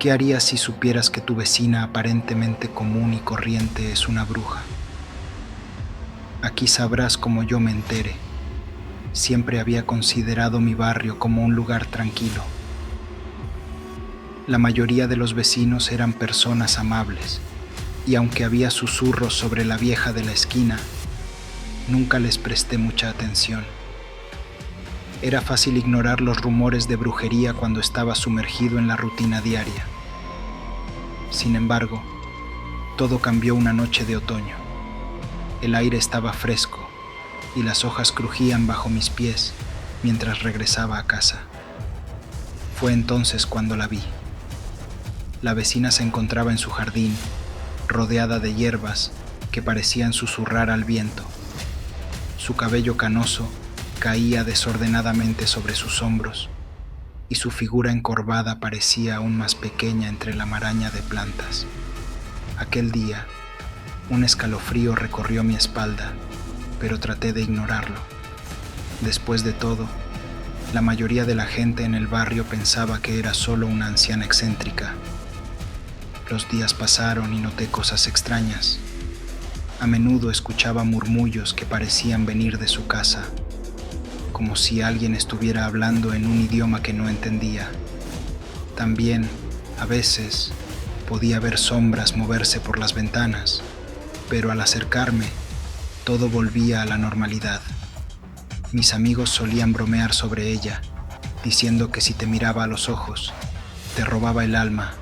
¿Qué harías si supieras que tu vecina aparentemente común y corriente es una bruja? Aquí sabrás cómo yo me entere. Siempre había considerado mi barrio como un lugar tranquilo. La mayoría de los vecinos eran personas amables, y aunque había susurros sobre la vieja de la esquina, nunca les presté mucha atención. Era fácil ignorar los rumores de brujería cuando estaba sumergido en la rutina diaria. Sin embargo, todo cambió una noche de otoño. El aire estaba fresco y las hojas crujían bajo mis pies mientras regresaba a casa. Fue entonces cuando la vi. La vecina se encontraba en su jardín, rodeada de hierbas que parecían susurrar al viento. Su cabello canoso caía desordenadamente sobre sus hombros y su figura encorvada parecía aún más pequeña entre la maraña de plantas. Aquel día, un escalofrío recorrió mi espalda, pero traté de ignorarlo. Después de todo, la mayoría de la gente en el barrio pensaba que era solo una anciana excéntrica. Los días pasaron y noté cosas extrañas. A menudo escuchaba murmullos que parecían venir de su casa, como si alguien estuviera hablando en un idioma que no entendía. También, a veces, podía ver sombras moverse por las ventanas, pero al acercarme, todo volvía a la normalidad. Mis amigos solían bromear sobre ella, diciendo que si te miraba a los ojos, te robaba el alma.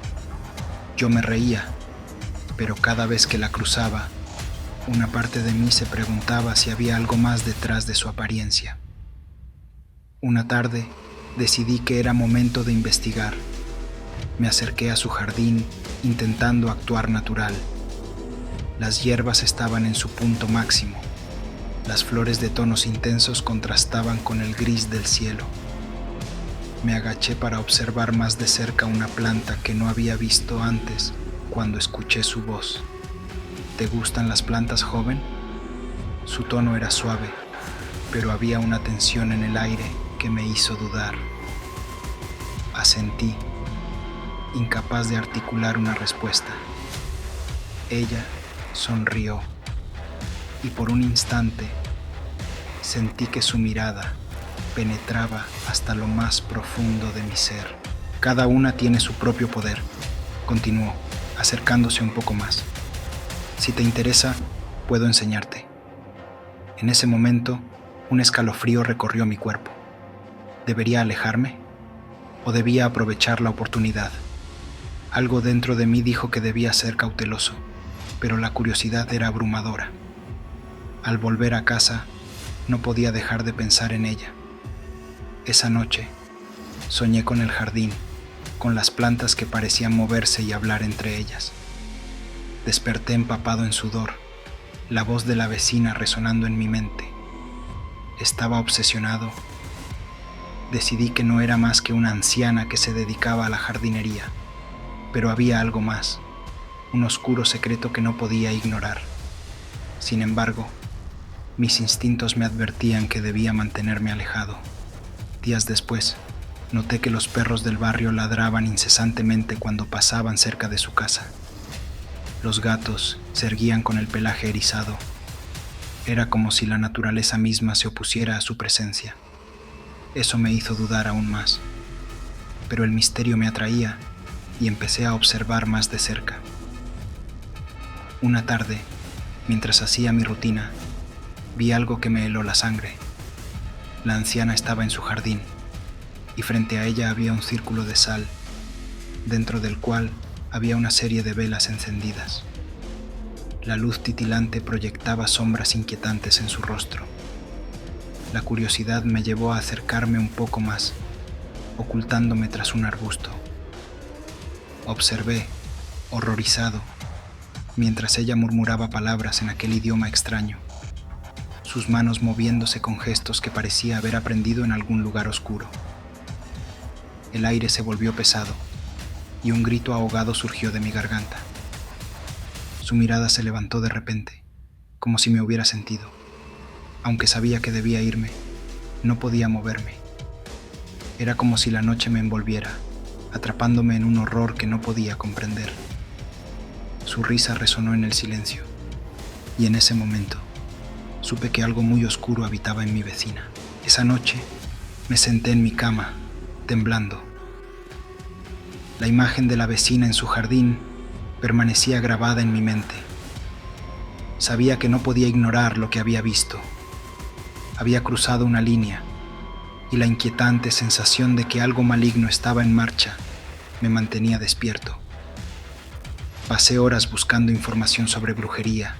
Yo me reía, pero cada vez que la cruzaba, una parte de mí se preguntaba si había algo más detrás de su apariencia. Una tarde, decidí que era momento de investigar. Me acerqué a su jardín, intentando actuar natural. Las hierbas estaban en su punto máximo. Las flores de tonos intensos contrastaban con el gris del cielo. Me agaché para observar más de cerca una planta que no había visto antes cuando escuché su voz. ¿Te gustan las plantas, joven? Su tono era suave, pero había una tensión en el aire que me hizo dudar. Asentí, incapaz de articular una respuesta. Ella sonrió y por un instante sentí que su mirada penetraba hasta lo más profundo de mi ser. Cada una tiene su propio poder, continuó, acercándose un poco más. Si te interesa, puedo enseñarte. En ese momento, un escalofrío recorrió mi cuerpo. ¿Debería alejarme? ¿O debía aprovechar la oportunidad? Algo dentro de mí dijo que debía ser cauteloso, pero la curiosidad era abrumadora. Al volver a casa, no podía dejar de pensar en ella. Esa noche, soñé con el jardín, con las plantas que parecían moverse y hablar entre ellas. Desperté empapado en sudor, la voz de la vecina resonando en mi mente. Estaba obsesionado. Decidí que no era más que una anciana que se dedicaba a la jardinería, pero había algo más, un oscuro secreto que no podía ignorar. Sin embargo, mis instintos me advertían que debía mantenerme alejado. Días después, noté que los perros del barrio ladraban incesantemente cuando pasaban cerca de su casa. Los gatos se erguían con el pelaje erizado. Era como si la naturaleza misma se opusiera a su presencia. Eso me hizo dudar aún más, pero el misterio me atraía y empecé a observar más de cerca. Una tarde, mientras hacía mi rutina, vi algo que me heló la sangre. La anciana estaba en su jardín y frente a ella había un círculo de sal, dentro del cual había una serie de velas encendidas. La luz titilante proyectaba sombras inquietantes en su rostro. La curiosidad me llevó a acercarme un poco más, ocultándome tras un arbusto. Observé, horrorizado, mientras ella murmuraba palabras en aquel idioma extraño, sus manos moviéndose con gestos que parecía haber aprendido en algún lugar oscuro. El aire se volvió pesado y un grito ahogado surgió de mi garganta. Su mirada se levantó de repente, como si me hubiera sentido. Aunque sabía que debía irme, no podía moverme. Era como si la noche me envolviera, atrapándome en un horror que no podía comprender. Su risa resonó en el silencio, y en ese momento supe que algo muy oscuro habitaba en mi vecina. Esa noche me senté en mi cama, temblando. La imagen de la vecina en su jardín permanecía grabada en mi mente. Sabía que no podía ignorar lo que había visto. Había cruzado una línea, y la inquietante sensación de que algo maligno estaba en marcha me mantenía despierto. Pasé horas buscando información sobre brujería,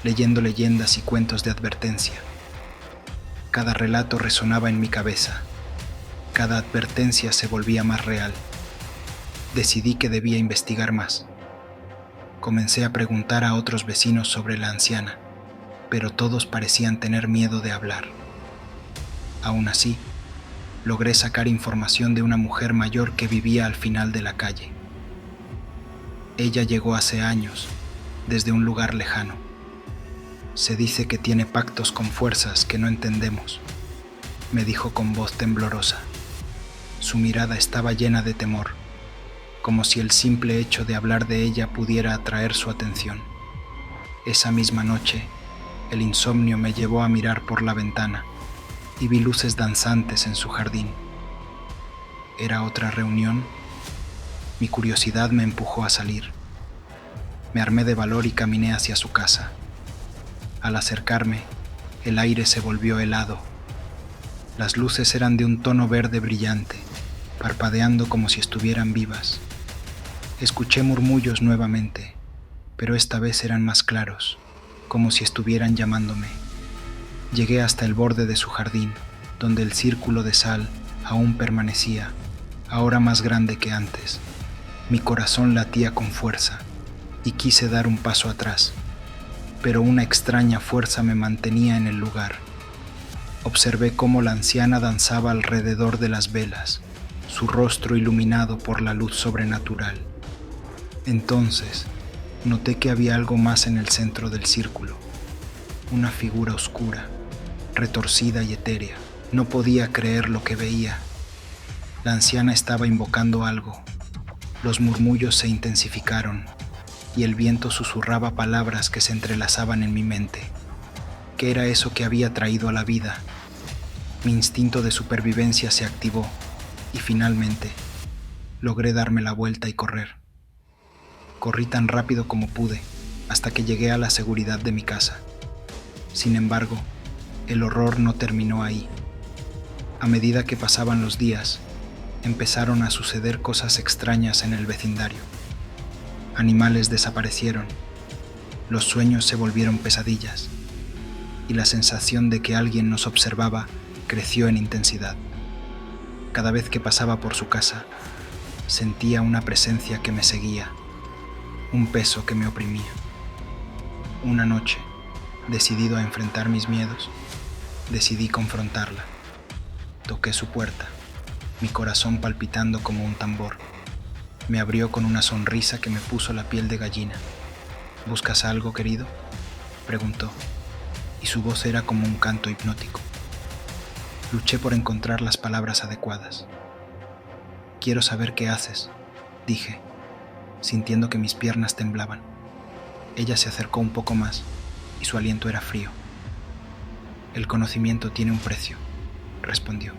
leyendo leyendas y cuentos de advertencia. Cada relato resonaba en mi cabeza, cada advertencia se volvía más real. Decidí que debía investigar más. Comencé a preguntar a otros vecinos sobre la anciana, pero todos parecían tener miedo de hablar. Aún así, logré sacar información de una mujer mayor que vivía al final de la calle. Ella llegó hace años, desde un lugar lejano. Se dice que tiene pactos con fuerzas que no entendemos, me dijo con voz temblorosa. Su mirada estaba llena de temor, como si el simple hecho de hablar de ella pudiera atraer su atención. Esa misma noche, el insomnio me llevó a mirar por la ventana y vi luces danzantes en su jardín. ¿Era otra reunión? Mi curiosidad me empujó a salir. Me armé de valor y caminé hacia su casa. Al acercarme, el aire se volvió helado. Las luces eran de un tono verde brillante, parpadeando como si estuvieran vivas. Escuché murmullos nuevamente, pero esta vez eran más claros, como si estuvieran llamándome. Llegué hasta el borde de su jardín, donde el círculo de sal aún permanecía, ahora más grande que antes. Mi corazón latía con fuerza y quise dar un paso atrás, pero una extraña fuerza me mantenía en el lugar. Observé cómo la anciana danzaba alrededor de las velas, su rostro iluminado por la luz sobrenatural. Entonces, noté que había algo más en el centro del círculo, una figura oscura, retorcida y etérea. No podía creer lo que veía. La anciana estaba invocando algo. Los murmullos se intensificaron y el viento susurraba palabras que se entrelazaban en mi mente. ¿Qué era eso que había traído a la vida? Mi instinto de supervivencia se activó y finalmente logré darme la vuelta y correr. Corrí tan rápido como pude hasta que llegué a la seguridad de mi casa. Sin embargo, el horror no terminó ahí. A medida que pasaban los días, empezaron a suceder cosas extrañas en el vecindario. Animales desaparecieron, los sueños se volvieron pesadillas, y la sensación de que alguien nos observaba creció en intensidad. Cada vez que pasaba por su casa, sentía una presencia que me seguía, un peso que me oprimía. Una noche, decidido a enfrentar mis miedos, decidí confrontarla. Toqué su puerta, mi corazón palpitando como un tambor. Me abrió con una sonrisa que me puso la piel de gallina. ¿Buscas algo, querido?, preguntó, y su voz era como un canto hipnótico. Luché por encontrar las palabras adecuadas. Quiero saber qué haces, dije, sintiendo que mis piernas temblaban. Ella se acercó un poco más y su aliento era frío. El conocimiento tiene un precio, respondió,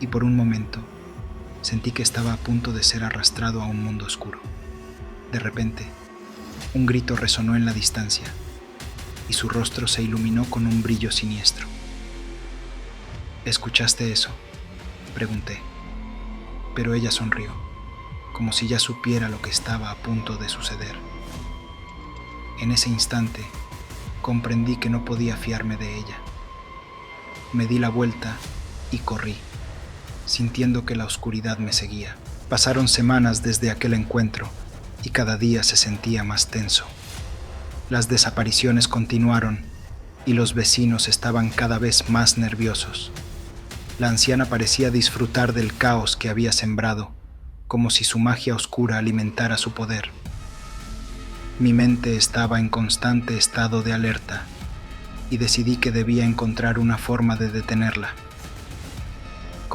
y por un momento sentí que estaba a punto de ser arrastrado a un mundo oscuro. De repente, un grito resonó en la distancia y su rostro se iluminó con un brillo siniestro. ¿Escuchaste eso?, pregunté, pero ella sonrió, como si ya supiera lo que estaba a punto de suceder. En ese instante, comprendí que no podía fiarme de ella. Me di la vuelta y corrí, sintiendo que la oscuridad me seguía. Pasaron semanas desde aquel encuentro y cada día se sentía más tenso. Las desapariciones continuaron y los vecinos estaban cada vez más nerviosos. La anciana parecía disfrutar del caos que había sembrado, como si su magia oscura alimentara su poder. Mi mente estaba en constante estado de alerta y decidí que debía encontrar una forma de detenerla.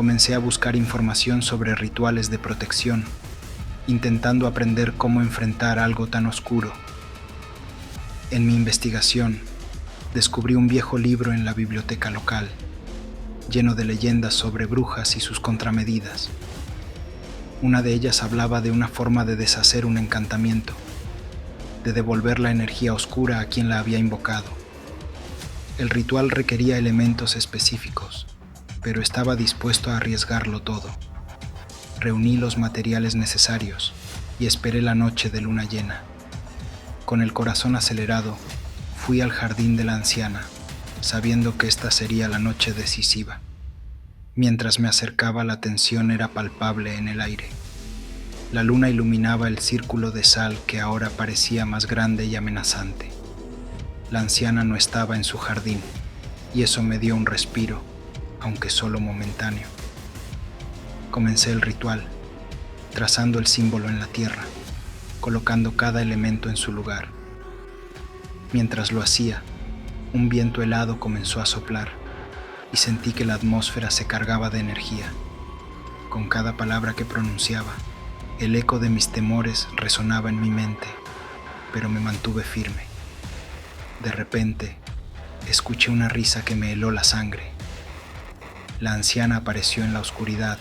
Comencé a buscar información sobre rituales de protección, intentando aprender cómo enfrentar algo tan oscuro. En mi investigación, descubrí un viejo libro en la biblioteca local, lleno de leyendas sobre brujas y sus contramedidas. Una de ellas hablaba de una forma de deshacer un encantamiento, de devolver la energía oscura a quien la había invocado. El ritual requería elementos específicos, pero estaba dispuesto a arriesgarlo todo. Reuní los materiales necesarios y esperé la noche de luna llena. Con el corazón acelerado, fui al jardín de la anciana, sabiendo que esta sería la noche decisiva. Mientras me acercaba, la tensión era palpable en el aire. La luna iluminaba el círculo de sal que ahora parecía más grande y amenazante. La anciana no estaba en su jardín, y eso me dio un respiro, aunque solo momentáneo. Comencé el ritual, trazando el símbolo en la tierra, colocando cada elemento en su lugar. Mientras lo hacía, un viento helado comenzó a soplar y sentí que la atmósfera se cargaba de energía. Con cada palabra que pronunciaba, el eco de mis temores resonaba en mi mente, pero me mantuve firme. De repente, escuché una risa que me heló la sangre. La anciana apareció en la oscuridad,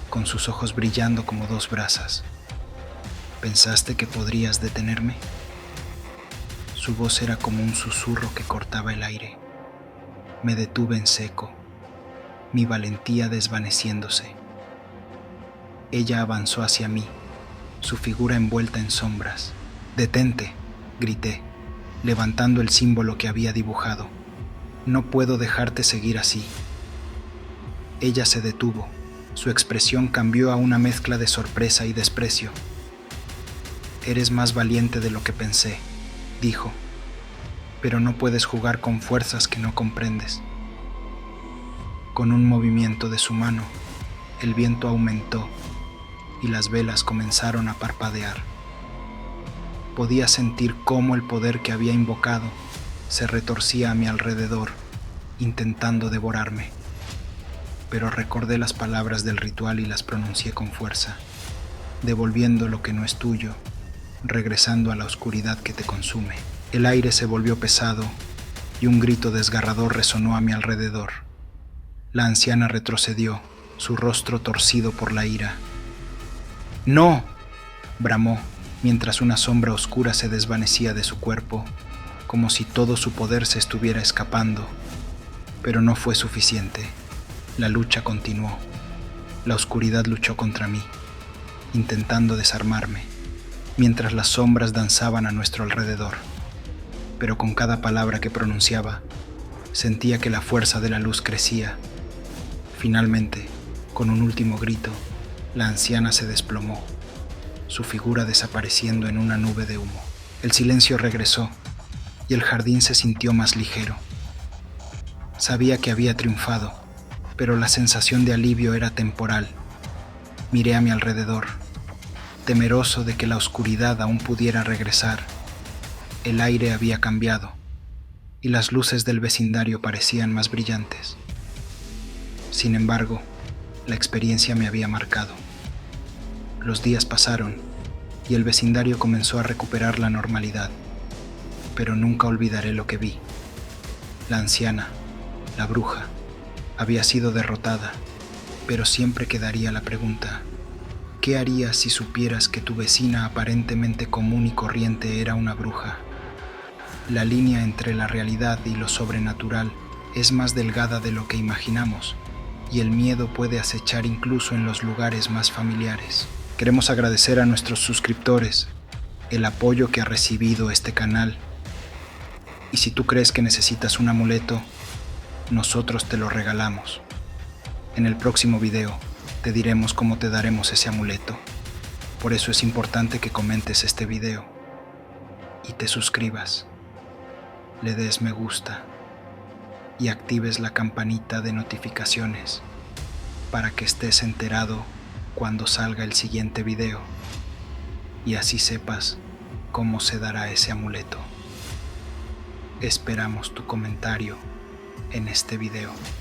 con sus ojos brillando como dos brasas. ¿Pensaste que podrías detenerme? Su voz era como un susurro que cortaba el aire. Me detuve en seco, mi valentía desvaneciéndose. Ella avanzó hacia mí, su figura envuelta en sombras. «¡Detente!», grité, levantando el símbolo que había dibujado. «No puedo dejarte seguir así». Ella se detuvo. Su expresión cambió a una mezcla de sorpresa y desprecio. «Eres más valiente de lo que pensé», dijo, «pero no puedes jugar con fuerzas que no comprendes». Con un movimiento de su mano, el viento aumentó y las velas comenzaron a parpadear. Podía sentir cómo el poder que había invocado se retorcía a mi alrededor, intentando devorarme. Pero recordé las palabras del ritual y las pronuncié con fuerza, devolviendo lo que no es tuyo, regresando a la oscuridad que te consume. El aire se volvió pesado y un grito desgarrador resonó a mi alrededor. La anciana retrocedió, su rostro torcido por la ira. «¡No!», bramó, mientras una sombra oscura se desvanecía de su cuerpo, como si todo su poder se estuviera escapando. Pero no fue suficiente. La lucha continuó. La oscuridad luchó contra mí, intentando desarmarme, mientras las sombras danzaban a nuestro alrededor. Pero con cada palabra que pronunciaba, sentía que la fuerza de la luz crecía. Finalmente, con un último grito, la anciana se desplomó, su figura desapareciendo en una nube de humo. El silencio regresó y el jardín se sintió más ligero. Sabía que había triunfado, pero la sensación de alivio era temporal. Miré a mi alrededor, temeroso de que la oscuridad aún pudiera regresar. El aire había cambiado y las luces del vecindario parecían más brillantes. Sin embargo, la experiencia me había marcado. Los días pasaron y el vecindario comenzó a recuperar la normalidad, pero nunca olvidaré lo que vi. La anciana, la bruja, había sido derrotada, pero siempre quedaría la pregunta: ¿qué harías si supieras que tu vecina aparentemente común y corriente era una bruja? La línea entre la realidad y lo sobrenatural es más delgada de lo que imaginamos, y el miedo puede acechar incluso en los lugares más familiares. Queremos agradecer a nuestros suscriptores el apoyo que ha recibido este canal, y si tú crees que necesitas un amuleto, nosotros te lo regalamos. En el próximo video te diremos cómo te daremos ese amuleto. Por eso es importante que comentes este video y te suscribas, le des me gusta y actives la campanita de notificaciones para que estés enterado cuando salga el siguiente video y así sepas cómo se dará ese amuleto. Esperamos tu comentario en este video.